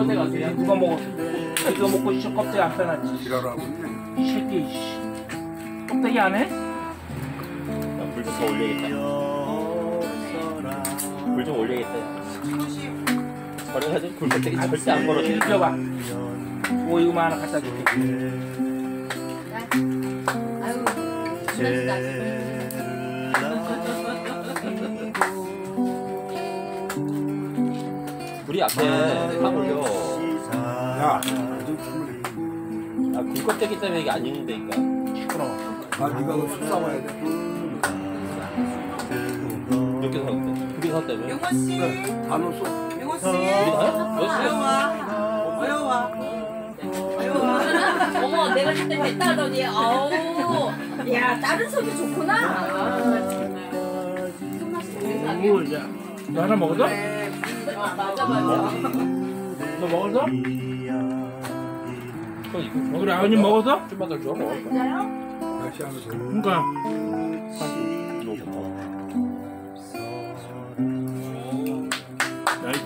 어디 가서 야 누가 먹었어? 이거 먹고 씨 껍데기 안 빼놨지. 지랄하고 이 새끼 씨. 껍데기 안 해? 불 좀 더 올려야겠다. 불 좀 올려야겠다. 저래가지고 굴껍데기 절대 안 걸어줘. 이리 줘봐. 뭐 이거만 하나 갖다 줄게. 아유, 불이 앞에 확 올려. 야, 아, 굴껍데기 때문에 이게 안 익는다니까. 시끄러워. 네가 그 술 싸워야 돼. 몇개 사왔대? 두개 사왔다며? 용호 씨, 다 넣었어. 용호 씨, 몇 어여와, 어여와. 어머, 내가 그때 뱉다 하더니, 어우, 야, 다른 소리 좋구나. 뭐 야, 너 하나 먹었어? 맞아, 맞아. 너 먹었어? 이거 그래 아버님 먹었어? 좀만 더 줘. 먹을 거야. 진짜요? 다시 하면서. 그러니까. 이거 좋다. 나이스.